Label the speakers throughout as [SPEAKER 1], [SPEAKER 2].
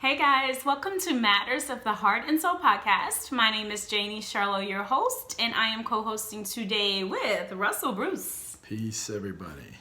[SPEAKER 1] Hey guys, welcome to Matters of the Heart and Soul podcast. My name is Janie Charlo, your host, and I am co-hosting today with Russell Bruce.
[SPEAKER 2] Peace, everybody.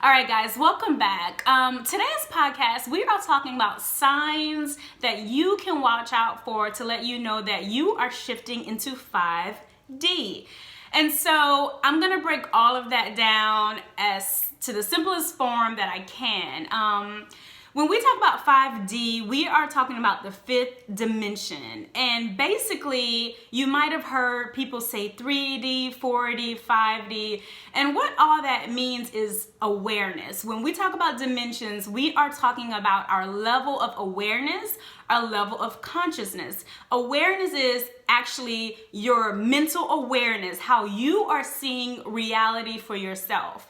[SPEAKER 1] All right, guys, welcome back. Today's podcast, we are talking about signs that you can watch out for to let you know that you are shifting into 5D. And so I'm going to break all of that down as to the simplest form that I can. When we talk about 5D, we are talking about the fifth dimension. And basically, you might have heard people say 3D, 4D, 5D. And what all that means is awareness. When we talk about dimensions, we are talking about our level of awareness, our level of consciousness. Awareness is actually your mental awareness, how you are seeing reality for yourself.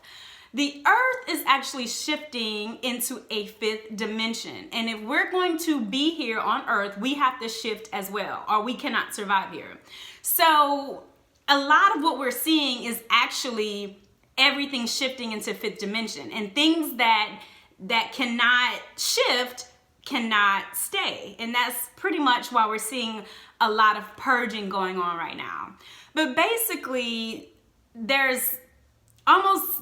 [SPEAKER 1] The earth is actually shifting into a fifth dimension. And if we're going to be here on earth, we have to shift as well, or we cannot survive here. So a lot of what we're seeing is actually everything shifting into fifth dimension, and things that cannot shift cannot stay. And that's pretty much why we're seeing a lot of purging going on right now. But basically, there's almost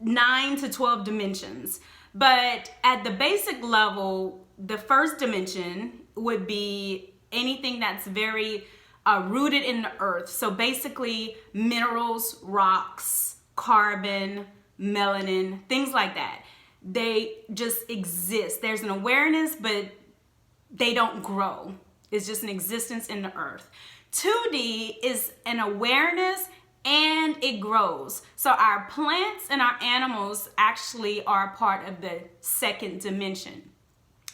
[SPEAKER 1] 9 to 12 dimensions. But at the basic level, the first dimension would be anything that's very rooted in the earth. So basically minerals, rocks, carbon, melanin, things like that. They just exist. There's an awareness, but they don't grow. It's just an existence in the earth. 2D is an awareness and it grows. So our plants and our animals actually are part of the second dimension.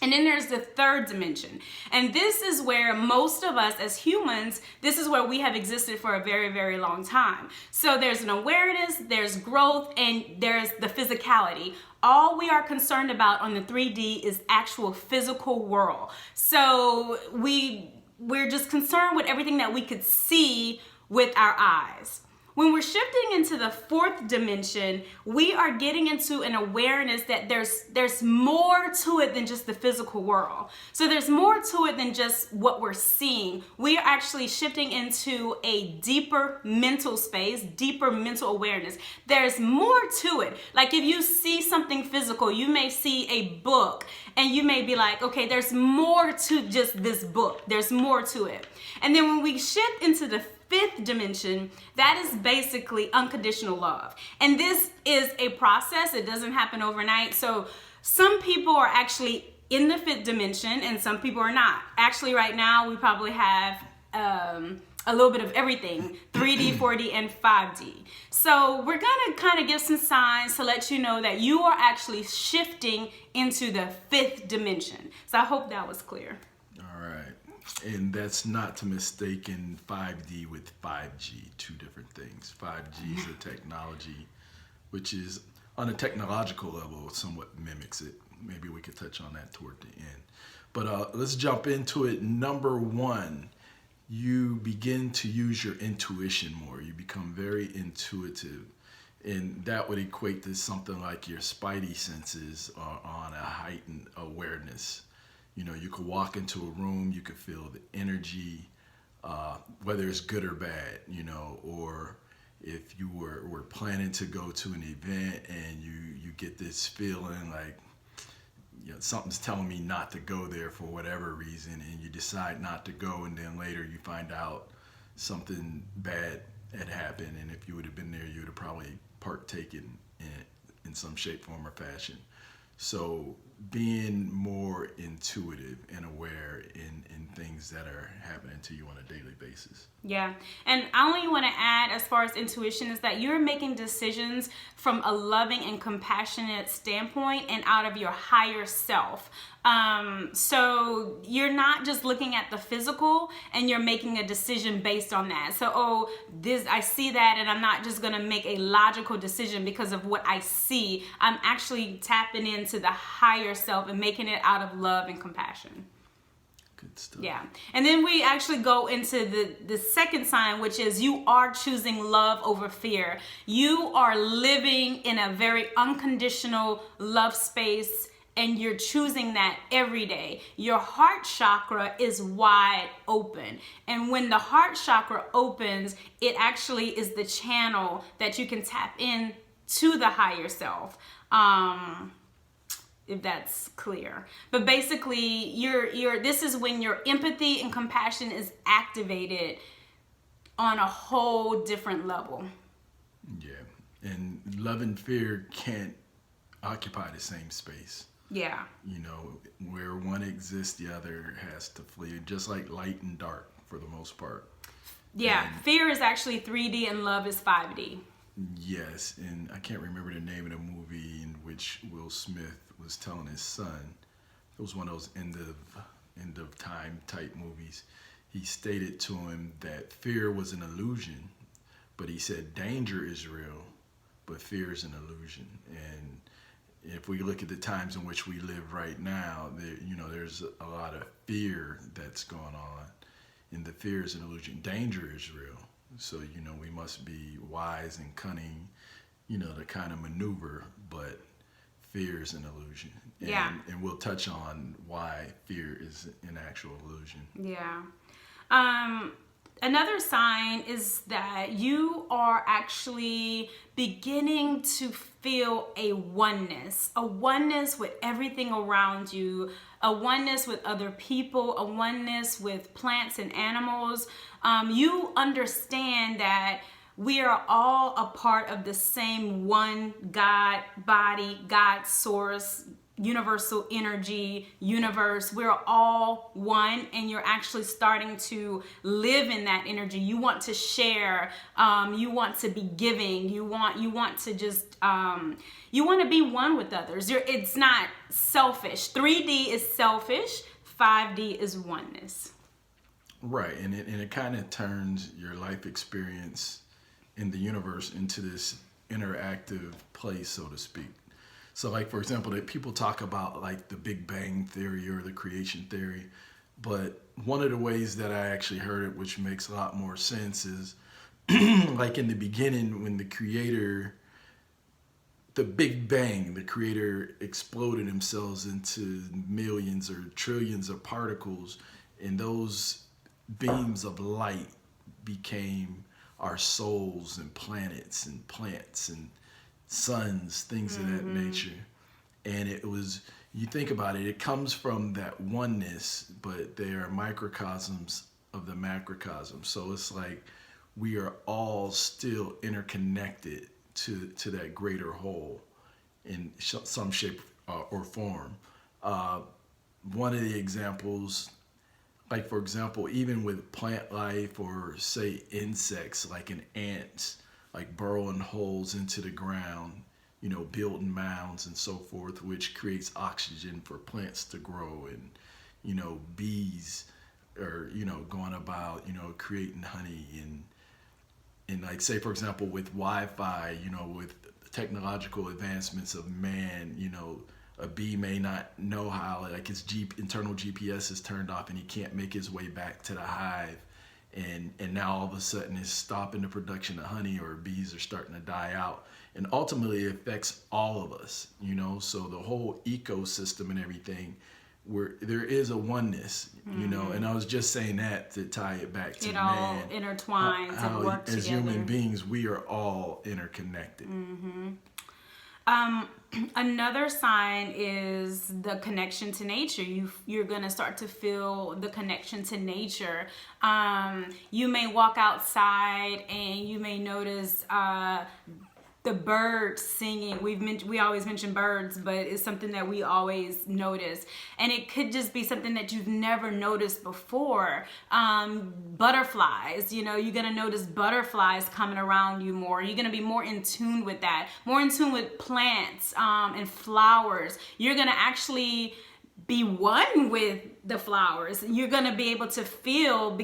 [SPEAKER 1] And then there's the third dimension. And this is where most of us as humans, this is where we have existed for a very, very long time. So there's an awareness, there's growth, and there's the physicality. All we are concerned about on the 3D is actual physical world. So we're just concerned with everything that we could see with our eyes. When we're shifting into the fourth dimension, we are getting into an awareness that there's more to it than just the physical world. So there's more to it than just what we're seeing. We are actually shifting into a deeper mental space, deeper mental awareness. There's more to it. Like if you see something physical, you may see a book and you may be like, okay, there's more to just this book. There's more to it. And then when we shift into the fifth dimension, that is basically unconditional love. And this is a process. It doesn't happen overnight. So some people are actually in the fifth dimension and some people are not. Actually, right now, we probably have a little bit of everything, 3D, 4D, and 5D. So we're going to kind of give some signs to let you know that you are actually shifting into the fifth dimension. So I hope that was clear.
[SPEAKER 2] All right. And that's not to mistaken 5D with 5G, two different things. 5G is a technology which is on a technological level somewhat mimics it. Maybe we could touch on that toward the end. But let's jump into it. Number one, you begin to use your intuition more. You become very intuitive. And that would equate to something like your spidey senses are on a heightened awareness. You know, you could walk into a room, you could feel the energy, whether it's good or bad, you know, or if you were planning to go to an event and you get this feeling like, you know, something's telling me not to go there for whatever reason, and you decide not to go, and then later you find out something bad had happened, and if you would have been there, you would have probably partaken in it in some shape, form, or fashion. So being more intuitive and aware in things that are happening to you on a daily basis.
[SPEAKER 1] Yeah. And I only want to add, as far as intuition, is that you're making decisions from a loving and compassionate standpoint and out of your higher self. So you're not just looking at the physical and you're making a decision based on that. So, I see that, and I'm not just going to make a logical decision because of what I see. I'm actually tapping into the higher self and making it out of love and compassion.
[SPEAKER 2] Good stuff.
[SPEAKER 1] Yeah. And then we actually go into the second sign, which is you are choosing love over fear. You are living in a very unconditional love space and you're choosing that every day. Your heart chakra is wide open. And when the heart chakra opens, it actually is the channel that you can tap in to the higher self. If that's clear. But basically, this is when your empathy and compassion is activated on a whole different level.
[SPEAKER 2] Yeah. And love and fear can't occupy the same space.
[SPEAKER 1] Yeah.
[SPEAKER 2] You know, where one exists, the other has to flee, just like light and dark for the most part.
[SPEAKER 1] Yeah.
[SPEAKER 2] And
[SPEAKER 1] fear is actually 3D and love is 5D.
[SPEAKER 2] Yes, and I can't remember the name of the movie in which Will Smith was telling his son. It was one of those end of time type movies. He stated to him that fear was an illusion, but he said danger is real, but fear is an illusion. And if we look at the times in which we live right now, there's a lot of fear that's going on, and the fear is an illusion. Danger is real. So, we must be wise and cunning, to kind of maneuver, but fear is an illusion. And we'll touch on why fear is an actual illusion.
[SPEAKER 1] Yeah. Another sign is that you are actually beginning to feel a oneness with everything around you, a oneness with other people, a oneness with plants and animals. You understand that we are all a part of the same one God body, God source, universal energy, universe. We're all one, and you're actually starting to live in that energy. You want to share. You want to be giving. You want to just you want to be one with others. It's not selfish. 3D is selfish. 5D is oneness.
[SPEAKER 2] Right, and it kind of turns your life experience in the universe into this interactive place, so to speak. So, like, for example, that people talk about like the Big Bang Theory or the creation theory, but one of the ways that I actually heard it, which makes a lot more sense, is like in the beginning when the Big Bang, the creator exploded themselves into millions or trillions of particles, and those beams of light became our souls and planets and plants and suns, things of that nature. And it was, you think about it, it comes from that oneness, but they are microcosms of the macrocosm. So it's like we are all still interconnected to that greater whole in some shape or form. One of the examples, like for example, even with plant life or say insects, like an ant, like burrowing holes into the ground, building mounds and so forth, which creates oxygen for plants to grow, and, bees are, going about, creating honey, and like say, for example, with Wi-Fi, with technological advancements of man, a bee may not know how, like his internal GPS is turned off and he can't make his way back to the hive. And now all of a sudden it's stopping the production of honey, or bees are starting to die out. And ultimately it affects all of us, so the whole ecosystem and everything, where there is a oneness, and I was just saying that to tie it back to
[SPEAKER 1] it
[SPEAKER 2] man.
[SPEAKER 1] all intertwines and work together.
[SPEAKER 2] As human beings, we are all interconnected.
[SPEAKER 1] Another sign is the connection to nature. You're going to start to feel the connection to nature. You may walk outside and you may notice the birds singing. We always mention birds, but it's something that we always notice. And it could just be something that you've never noticed before. Butterflies, you're going to notice butterflies coming around you more. You're going to be more in tune with that, more in tune with plants and flowers. You're going to actually be one with the flowers. You're going to be able to feel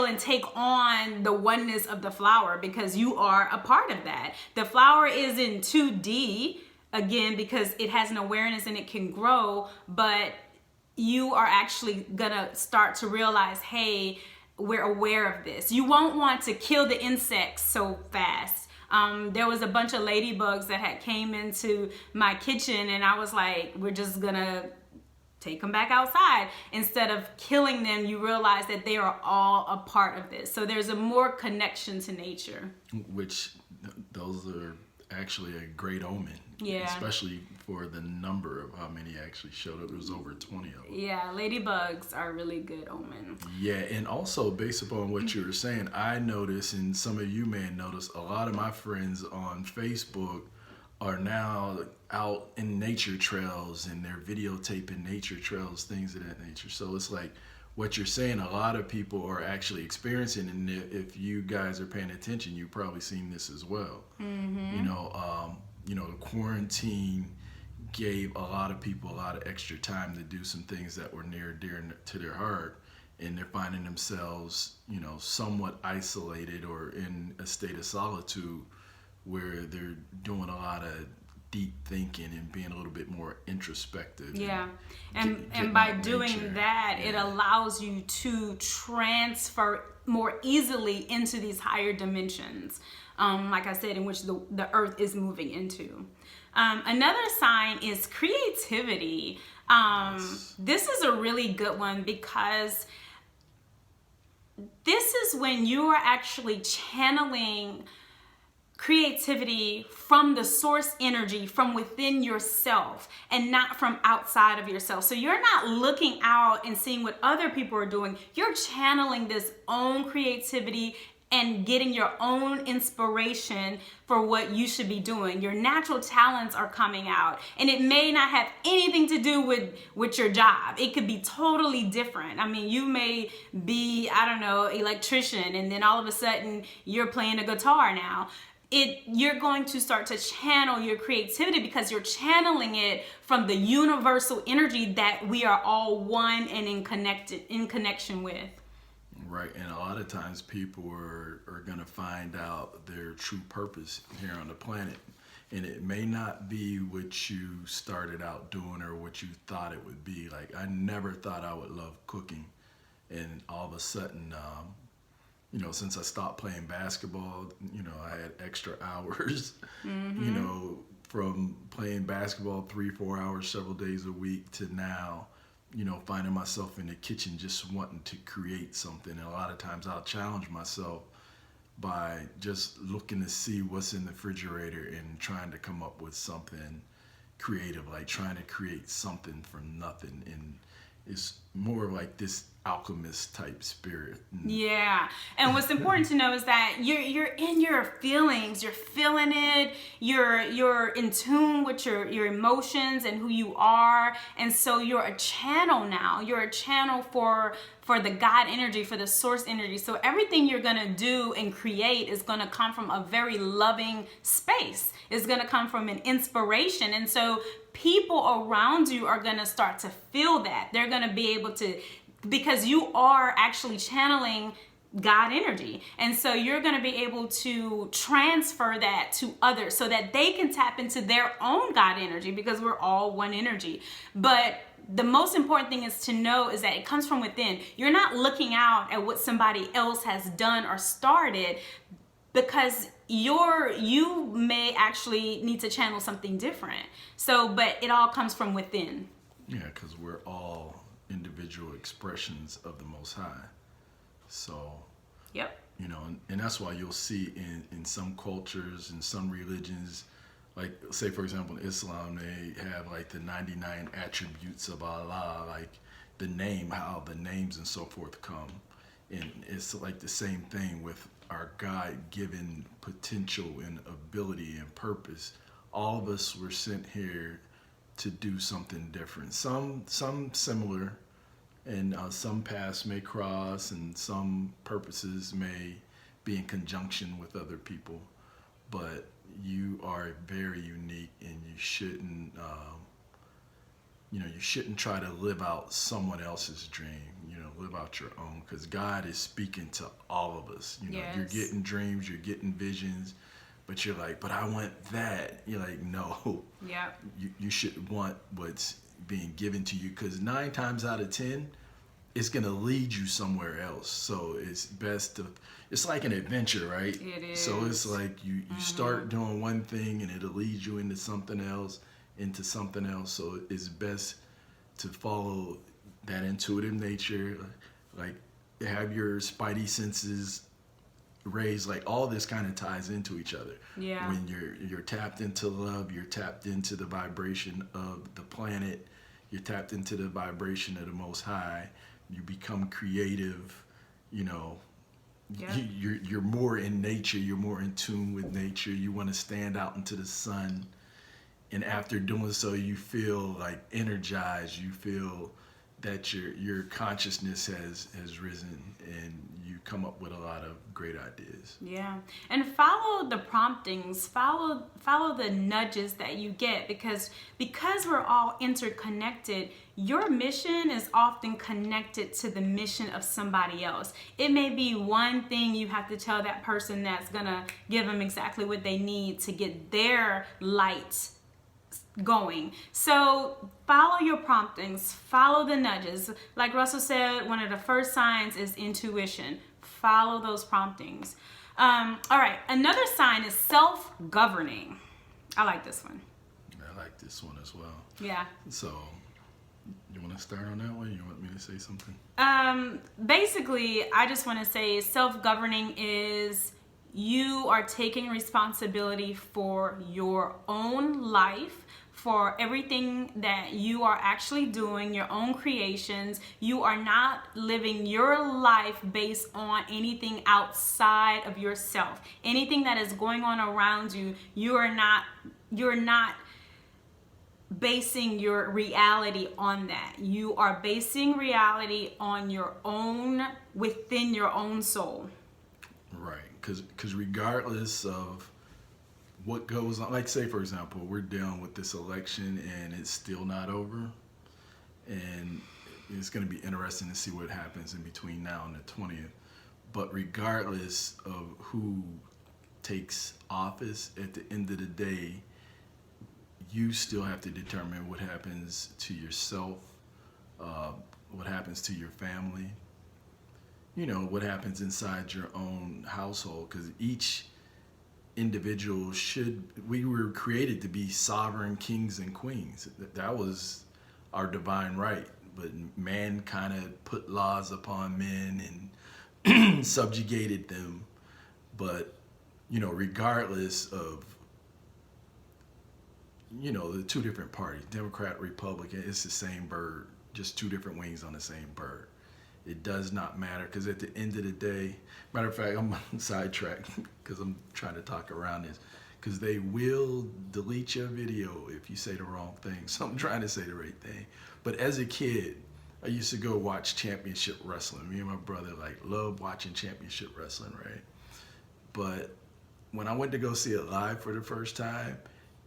[SPEAKER 1] and take on the oneness of the flower, because you are a part of that. The flower is in 2D, again, because it has an awareness and it can grow, but you are actually gonna start to realize, hey, we're aware of this. You won't want to kill the insects so fast. There was a bunch of ladybugs that had came into my kitchen, and I was like, we're just gonna take them back outside. Instead of killing them, you realize that they are all a part of this. So there's a more connection to nature.
[SPEAKER 2] Which those are actually a great omen.
[SPEAKER 1] Yeah.
[SPEAKER 2] Especially for the number of how many actually showed up. There was over 20 of them.
[SPEAKER 1] Yeah, ladybugs are really good omen.
[SPEAKER 2] Yeah, and also based upon what you were saying, I noticed, and some of you may have noticed, a lot of my friends on Facebook are now out in nature trails, and they're videotaping nature trails, things of that nature. So it's like what you're saying, a lot of people are actually experiencing, and if you guys are paying attention, you've probably seen this as well. Mm-hmm. The quarantine gave a lot of people a lot of extra time to do some things that were near dear to their heart, and they're finding themselves, somewhat isolated or in a state of solitude, where they're doing a lot of deep thinking and being a little bit more introspective.
[SPEAKER 1] Yeah, and by doing that, it allows you to transfer more easily into these higher dimensions, like I said, in which the earth is moving into. Another sign is creativity. This is a really good one, because this is when you are actually channeling creativity from the source energy from within yourself and not from outside of yourself. So you're not looking out and seeing what other people are doing. You're channeling this own creativity and getting your own inspiration for what you should be doing. Your natural talents are coming out, and it may not have anything to do with your job. It could be totally different. I mean, you may be, electrician, and then all of a sudden you're playing a guitar now. You're going to start to channel your creativity, because you're channeling it from the universal energy that we are all one and in connection with.
[SPEAKER 2] Right, and a lot of times people are going to find out their true purpose here on the planet, and it may not be what you started out doing or what you thought it would be. Like, I never thought I would love cooking, and all of a sudden, since I stopped playing basketball, I had extra hours, from playing basketball 3-4 hours several days a week to now, finding myself in the kitchen just wanting to create something. And a lot of times I'll challenge myself by just looking to see what's in the refrigerator and trying to come up with something creative, like trying to create something from nothing. And it's more like this alchemist type spirit.
[SPEAKER 1] Yeah, and what's important to know is that you're in your feelings, you're feeling it, you're in tune with your emotions and who you are, and so you're a channel now. You're a channel for the God energy, for the source energy. So everything you're gonna do and create is gonna come from a very loving space. It's gonna come from an inspiration, and so people around you are gonna start to feel that. They're gonna be able to, because you are actually channeling God energy. And so you're going to be able to transfer that to others so that they can tap into their own God energy, because we're all one energy. But the most important thing is to know is that it comes from within. You're not looking out at what somebody else has done or started, because you may actually need to channel something different. So, but it all comes from within.
[SPEAKER 2] Yeah, because we're all individual expressions of the Most High. So,
[SPEAKER 1] yep.
[SPEAKER 2] And that's why you'll see in some cultures, in some religions, like, say, for example, in Islam, they have like the 99 attributes of Allah, like the name, how the names and so forth come. And it's like the same thing with our God-given potential and ability and purpose. All of us were sent here to do something different. Some similar, and some paths may cross, and some purposes may be in conjunction with other people. But you are very unique, and you shouldn't, you shouldn't try to live out someone else's dream. Live out your own, because God is speaking to all of us.
[SPEAKER 1] Yes.
[SPEAKER 2] You're getting dreams, you're getting visions. But you're like, but I want that. You're like, no.
[SPEAKER 1] Yeah.
[SPEAKER 2] You should want what's being given to you, because 9 times out of 10, it's going to lead you somewhere else. So it's best to, it's like an adventure, right?
[SPEAKER 1] It is.
[SPEAKER 2] So it's like you start doing one thing and it'll lead you into something else. So it's best to follow that intuitive nature, like have your spidey senses raised. Like all this kind of ties into each other.
[SPEAKER 1] Yeah.
[SPEAKER 2] When you're tapped into love, you're tapped into the vibration of the planet, you're tapped into the vibration of the Most High. You become creative, you know.
[SPEAKER 1] Yeah.
[SPEAKER 2] You're more in nature. You're more in tune with nature. You want to stand out into the sun, and after doing so, you feel like energized. You feel that your consciousness has risen, and you come up with a lot of great ideas.
[SPEAKER 1] Yeah, and follow the promptings, follow the nudges that you get, because we're all interconnected. Your mission is often connected to the mission of somebody else. It may be one thing you have to tell that person that's gonna give them exactly what they need to get their light going. So follow your promptings, follow the nudges. Like Russell said, one of the first signs is intuition. Follow those promptings. All right, another sign is self-governing. I like this one.
[SPEAKER 2] I like this one as well.
[SPEAKER 1] Yeah.
[SPEAKER 2] So you want to start on that one? You want me to say something?
[SPEAKER 1] Basically, I just want to say self-governing is you are taking responsibility for your own life, for everything that you are actually doing, your own creations. You are not living your life based on anything outside of yourself. Anything that is going on around you, you're not basing your reality on that. You are basing reality on your own, within your own soul.
[SPEAKER 2] Right, because regardless of what goes on, like say for example, we're dealing with this election and it's still not over, and it's going to be interesting to see what happens in between now and the 20th. But regardless of who takes office, at the end of the day, you still have to determine what happens to yourself, what happens to your family, you know, what happens inside your own household, because each individual we were created to be sovereign kings and queens. That was our divine right, but man kind of put laws upon men and subjugated them. But, you know, regardless of, you know, the two different parties, Democrat, Republican, it's the same bird, just two different wings on the same bird. It does not matter, because at the end of the day, matter of fact, I'm on sidetrack because I'm trying to talk around this, because they will delete your video if you say the wrong thing. So I'm trying to say the right thing. But as a kid, I used to go watch championship wrestling. Me and my brother loved watching championship wrestling, right? But when I went to go see it live for the first time,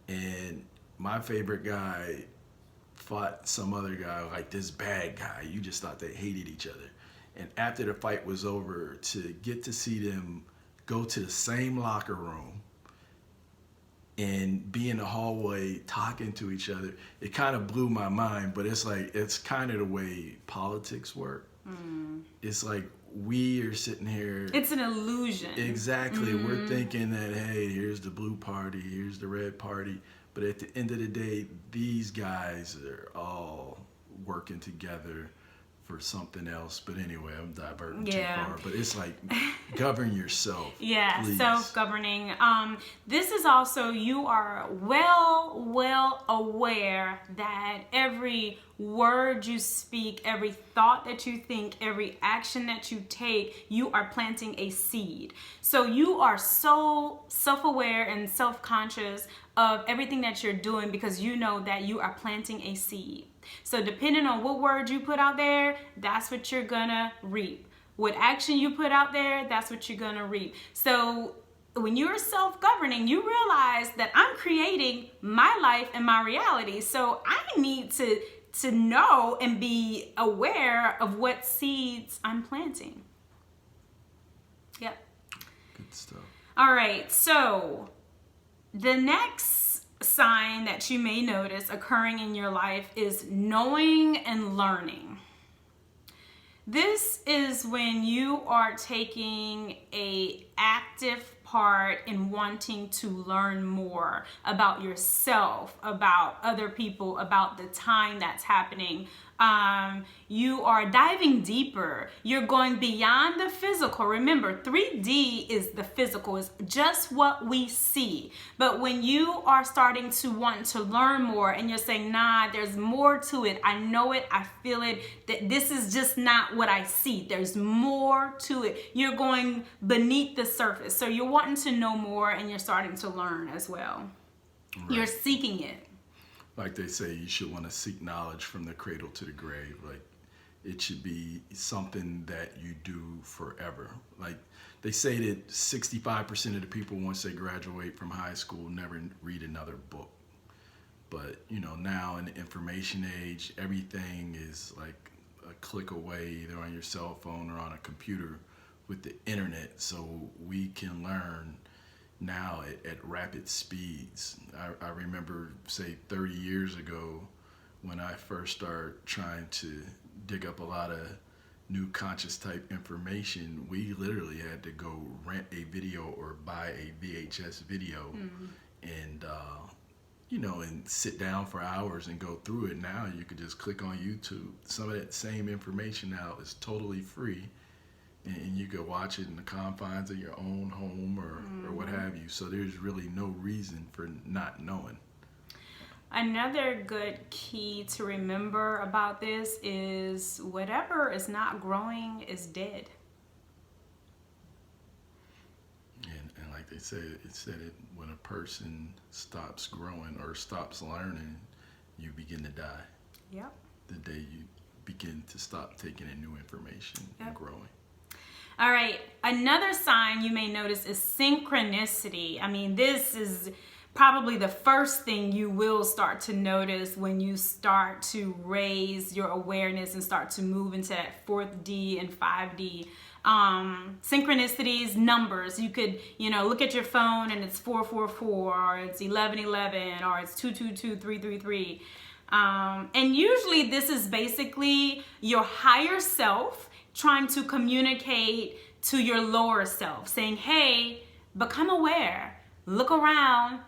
[SPEAKER 2] and my favorite guy fought some other guy, like this bad guy, you just thought they hated each other. And after the fight was over, to get to see them go to the same locker room and be in the hallway talking to each other, it kind of blew my mind. But it's like, it's kind of the way politics work. It's like we are sitting here.
[SPEAKER 1] It's an illusion.
[SPEAKER 2] Exactly. We're thinking that, hey, here's the blue party, here's the red party. But at the end of the day, these guys are all working together for something else. But anyway, I'm diverting too far. But it's like, govern yourself.
[SPEAKER 1] Yeah,
[SPEAKER 2] please.
[SPEAKER 1] Self-governing. This is also, you are well aware that every word you speak, every thought that you think, every action that you take, you are planting a seed. So you are so self-aware and self-conscious of everything that you're doing, because you know that you are planting a seed. So depending on what word you put out there, that's what you're gonna reap. What action you put out there, that's what you're gonna reap. So when you're self-governing, you realize that I'm creating my life and my reality. So I need to know and be aware of what seeds I'm planting. Yep.
[SPEAKER 2] Good stuff.
[SPEAKER 1] All right, so the next sign that you may notice occurring in your life is knowing and learning. This is when you are taking a active part in wanting to learn more about yourself, about other people, about the time that's happening. You are diving deeper. You're going beyond the physical. Remember, 3D is the physical, is just what we see. But when you are starting to want to learn more and you're saying, nah, there's more to it. I know it. I feel it. That this is just not what I see. There's more to it. You're going beneath the surface. So you're wanting to know more and you're starting to learn as well. Right. You're seeking it.
[SPEAKER 2] Like they say, you should want to seek knowledge from the cradle to the grave. Like, it should be something that you do forever. Like, they say that 65% of the people, once they graduate from high school, never read another book. But, you know, now in the information age, everything is like a click away, either on your cell phone or on a computer with the internet. So we can learn now at rapid speeds. I remember, say, 30 years ago when I first started trying to dig up a lot of new conscious type information, we literally had to go rent a video or buy a VHS video and, you know, and sit down for hours and go through it. Now you could just click on YouTube. Some of that same information now is totally free. And you could watch it in the confines of your own home or what have you. So there's really no reason for not knowing.
[SPEAKER 1] Another good key to remember about this is whatever is not growing is dead.
[SPEAKER 2] And like they say, it said it, when a person stops growing or stops learning, you begin to die.
[SPEAKER 1] Yep.
[SPEAKER 2] The day you begin to stop taking in new information and growing.
[SPEAKER 1] All right, another sign you may notice is synchronicity. I mean, this is probably the first thing you will start to notice when you start to raise your awareness and start to move into that 4D and 5D. Synchronicities, numbers. You could, you know, look at your phone and it's 444 or it's 1111 or it's 222333. And usually this is basically your higher self trying to communicate to your lower self, saying, hey, become aware, look around,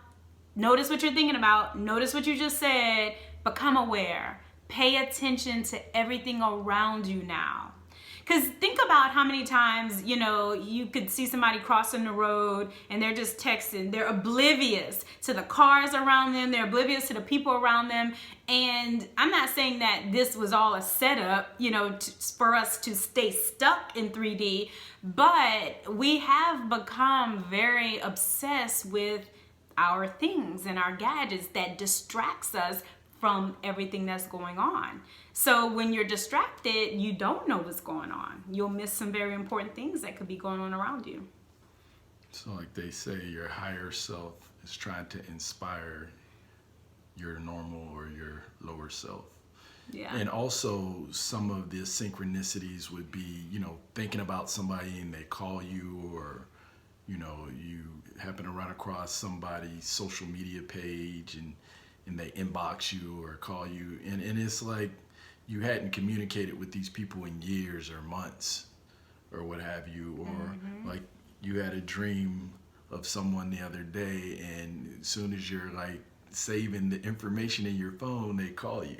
[SPEAKER 1] notice what you're thinking about, notice what you just said, become aware, pay attention to everything around you now. Because think about how many times, you know, you could see somebody crossing the road and they're just texting. They're oblivious to the cars around them. They're oblivious to the people around them. And I'm not saying that this was all a setup, you know, for us to stay stuck in 3D, but we have become very obsessed with our things and our gadgets that distracts us from everything that's going on. So when you're distracted, you don't know what's going on. You'll miss some very important things that could be going on around you.
[SPEAKER 2] So like they say, your higher self is trying to inspire your normal or your lower self.
[SPEAKER 1] Yeah.
[SPEAKER 2] And also some of the synchronicities would be, you know, thinking about somebody and they call you, or, you know, you happen to run across somebody's social media page and they inbox you or call you, and it's like you hadn't communicated with these people in years or months or what have you, or like you had a dream of someone the other day, and as soon as you're like saving the information in your phone, they call you.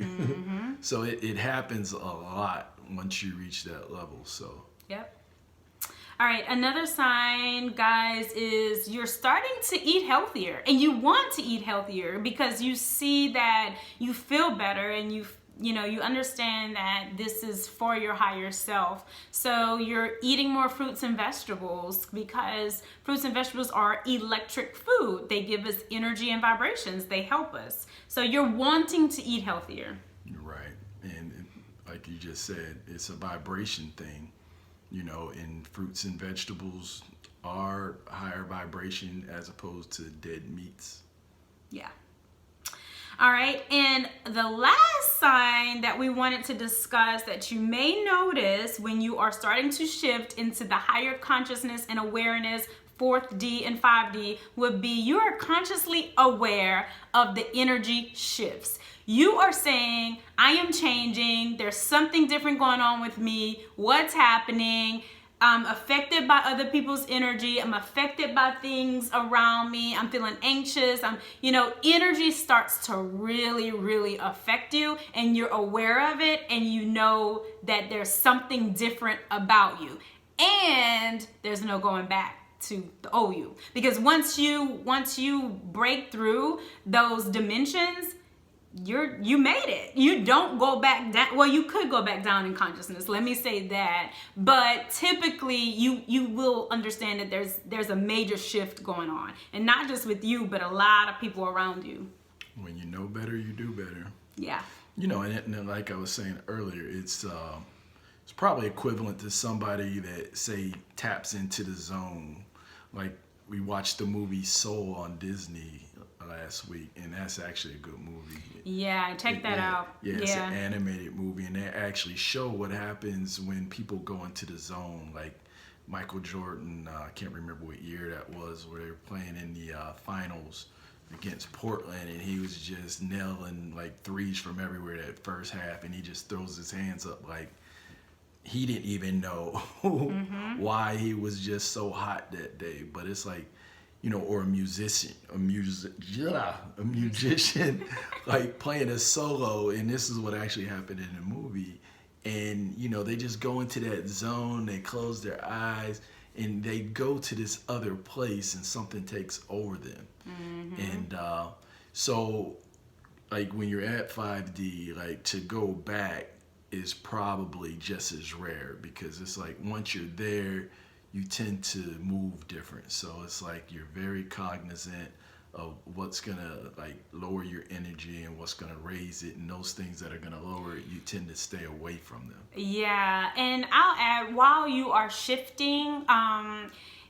[SPEAKER 2] So it happens a lot once you reach that level. So
[SPEAKER 1] yep. All right, another sign, guys, is you're starting to eat healthier, and you want to eat healthier because you see that you feel better, and you understand that this is for your higher self. So you're eating more fruits and vegetables because fruits and vegetables are electric food. They give us energy and vibrations. They help us. So you're wanting to eat healthier.
[SPEAKER 2] Right, and like you just said, it's a vibration thing. You know, and fruits and vegetables are higher vibration as opposed to dead meats.
[SPEAKER 1] Yeah. All right, and the last sign that we wanted to discuss that you may notice when you are starting to shift into the higher consciousness and awareness 4th D and 5D would be you are consciously aware of the energy shifts. You are saying, I am changing. There's something different going on with me. What's happening? I'm affected by other people's energy. I'm affected by things around me. I'm feeling anxious. Energy starts to really, really affect you, and you're aware of it, and you know that there's something different about you. And there's no going back to the old you. Because once you break through those dimensions, you made it. You don't go back down. Well, you could go back down in consciousness. Let me say that. But typically you will understand that there's a major shift going on. And not just with you, but a lot of people around you.
[SPEAKER 2] When you know better, you do better.
[SPEAKER 1] Yeah.
[SPEAKER 2] And like I was saying earlier, it's probably equivalent to somebody that, say, taps into the zone. Like we watched the movie Soul on Disney last week, and that's actually a good movie.
[SPEAKER 1] Yeah, check that out.
[SPEAKER 2] Yeah, it's an animated movie, and they actually show what happens when people go into the zone. Like Michael Jordan, I can't remember what year that was, where they were playing in the finals against Portland, and he was just nailing like threes from everywhere that first half, and he just throws his hands up like he didn't even know why he was just so hot that day. But it's like, or a musician like playing a solo, and this is what actually happened in the movie. And they just go into that zone, they close their eyes, and they go to this other place, and something takes over them. And so like when you're at 5D, like to go back is probably just as rare, because it's like once you're there, you tend to move different. So it's like you're very cognizant of what's gonna like lower your energy and what's gonna raise it, and those things that are gonna lower it, you tend to stay away from them.
[SPEAKER 1] Yeah, and I'll add, while you are shifting,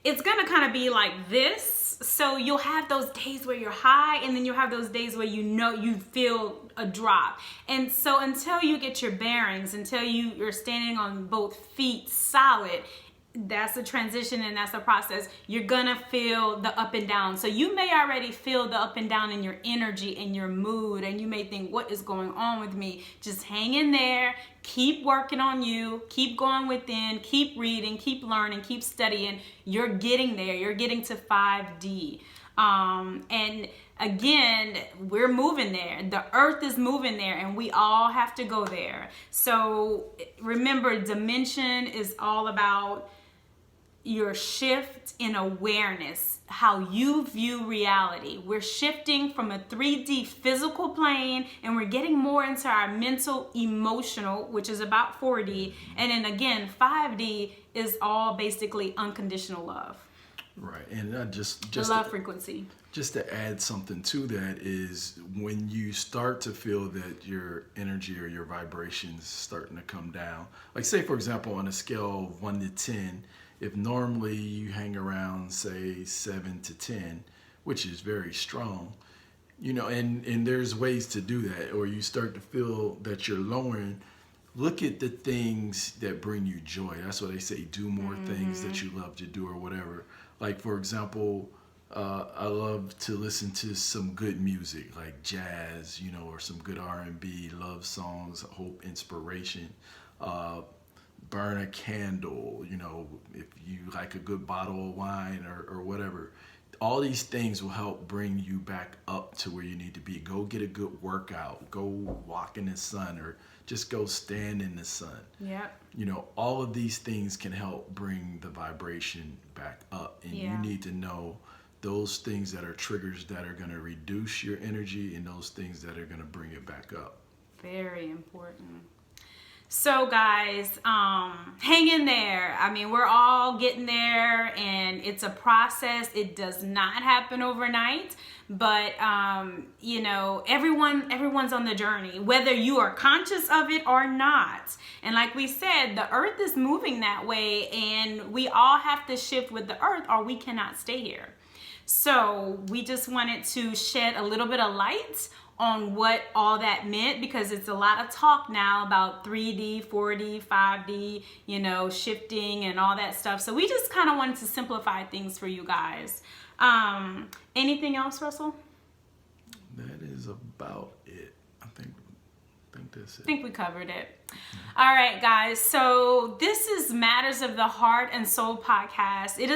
[SPEAKER 1] it's gonna kind of be like this. So you'll have those days where you're high, and then you'll have those days where you feel a drop. And so until you get your bearings, until you're standing on both feet solid, that's a transition and that's a process. You're gonna feel the up and down. So you may already feel the up and down in your energy and your mood, and you may think, what is going on with me? Just hang in there, keep working on you, keep going within, keep reading, keep learning, keep studying. You're getting there. You're getting to 5D. And again, we're moving there. The earth is moving there, and we all have to go there. So remember, dimension is all about your shift in awareness, how you view reality. We're shifting from a 3D physical plane, and we're getting more into our mental, emotional, which is about 4D. And then again, 5D is all basically unconditional love.
[SPEAKER 2] Right, and just
[SPEAKER 1] the love frequency.
[SPEAKER 2] Just to add something to that is when you start to feel that your energy or your vibrations starting to come down. Like say, for example, on a scale of 1 to 10, if normally you hang around, say, 7 to 10, which is very strong, and there's ways to do that, or you start to feel that you're lowering, look at the things that bring you joy. That's what they say, do more things that you love to do or whatever. Like, for example, I love to listen to some good music, like jazz, or some good R&B, love songs, hope, inspiration. Burn a candle, if you like a good bottle of wine or whatever. All these things will help bring you back up to where you need to be. Go get a good workout. Go walk in the sun, or just go stand in the sun.
[SPEAKER 1] Yep.
[SPEAKER 2] All of these things can help bring the vibration back up. And you need to know those things that are triggers that are going to reduce your energy, and those things that are going to bring it back up.
[SPEAKER 1] Very important. So guys, hang in there. I mean, we're all getting there, and it's a process. It does not happen overnight, but everyone's on the journey, whether you are conscious of it or not. And like we said, the earth is moving that way, and we all have to shift with the earth, or we cannot stay here. So we just wanted to shed a little bit of light on what all that meant, because it's a lot of talk now about 3D, 4D, 5D, you know, shifting and all that stuff. So we just kind of wanted to simplify things for you guys. Anything else, Russell?
[SPEAKER 2] That is about it. I think that's it.
[SPEAKER 1] I think we covered it. All right, guys. So this is Matters of the Heart and Soul podcast. It is